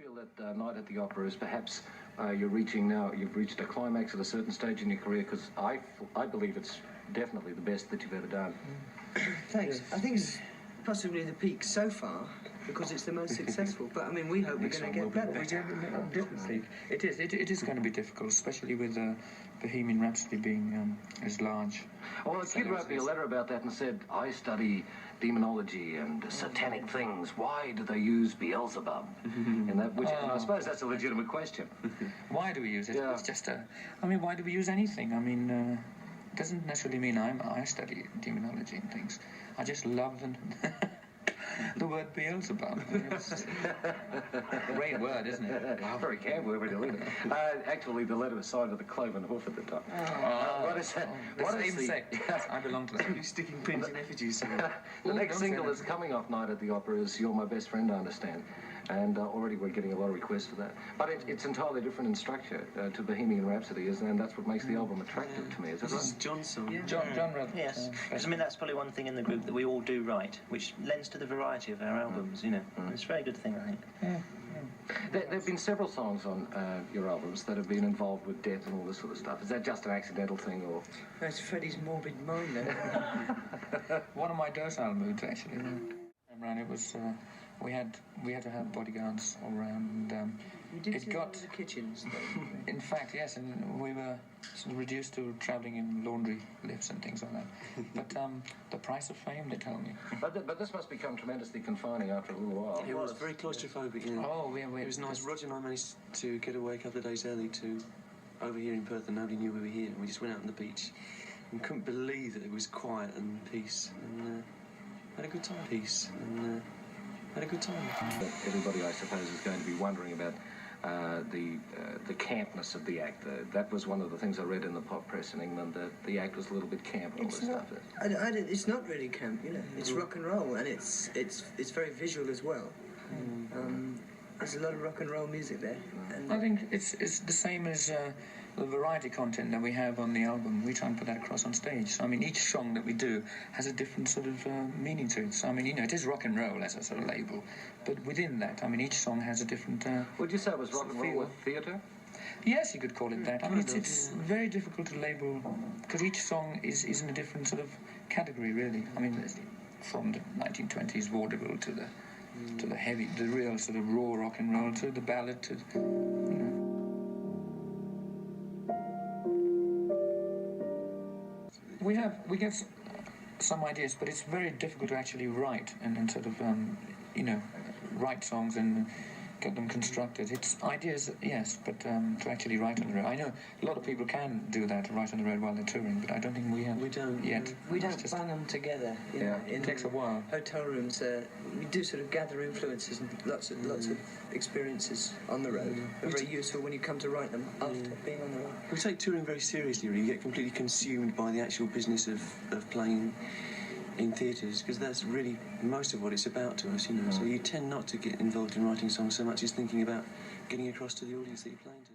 feel that Night at the Opera is perhaps you've reached a climax at a certain stage in your career? Because I believe it's definitely the best that you've ever done. Thanks. I think it's possibly the peak so far because it's the most successful. But I mean, we hope we're going to get better. Definitely, it is. It is going to be difficult, especially with Bohemian Rhapsody being as large. Well, a kid wrote me a letter about that and said, "I study demonology and satanic things. Why do they use Beelzebub?" And that, and I suppose that's a legitimate question. Why do we use it? Yeah. It's just I mean, why do we use anything? I mean, it doesn't necessarily mean I study demonology and things. I just love the word Beelzebub. It's a great word, isn't it? Wow, very camp word, really. Actually, the letter was signed with a cloven hoof at the top. What is that? What is the... Yes, I belong to that. You're sticking pins in effigies. The next single that's coming off Night at the Opera is You're My Best Friend, I Understand. And already we're getting a lot of requests for that. But it's entirely different in structure to Bohemian Rhapsody, and that's what makes the album attractive to me. Is that right? John's song. Yeah. John wrote. Yes, because I mean that's probably one thing in the group that we all do right, which lends to the variety of our albums. You know, it's a very good thing, I think. There have been several songs on your albums that have been involved with death and all this sort of stuff. Is that just an accidental thing, or...? That's Freddie's morbid mind, though. One of my docile moods, actually. Around it was we had to have bodyguards all around, and We did it got the kitchens, though. in fact, yes, and we were sort of reduced to travelling in laundry lifts and things like that. But the price of fame, they tell me. But this must become tremendously confining after a little while. It was very claustrophobic, you know. Oh, It was nice. Roger and I managed to get away a couple of days early to over here in Perth, and nobody knew we were here. And we just went out on the beach and couldn't believe that it was quiet and peace, and had a good time. Had a good time. Everybody, I suppose, is going to be wondering about the campness of the act. That was one of the things I read in the pop press in England, that the act was a little bit camp and all this stuff. It's not really camp, you know. It's rock and roll, and it's very visual as well. There's a lot of rock and roll music there. And I think it's the same as the variety content that we have on the album. We try and put that across on stage. So, I mean, each song that we do has a different sort of meaning to it. So, I mean, you know, it is rock and roll as a sort of label, but within that, I mean, each song has a different. Would you say it was rock and roll with theatre? Yes, you could call it that. I mean, it's very difficult to label because each song is in a different sort of category, really. I mean, from the 1920s vaudeville to the heavy, the real sort of raw rock and roll, to the ballad, to, you know. We get some ideas, but it's very difficult to actually write and sort of, you know, write songs and get them constructed. It's ideas, yes, but to actually write on the road. I know a lot of people can do that, write on the road while they're touring, but I don't think we have. We don't yet. we don't bang them together. You know, It takes a while. Hotel rooms. We do sort of gather influences and lots of experiences on the road. They're very useful when you come to write them after being on the road. We take touring very seriously, really. You get completely consumed by the actual business of playing in theatres, because that's really most of what it's about to us, you know. So you tend not to get involved in writing songs so much as thinking about getting across to the audience that you're playing to.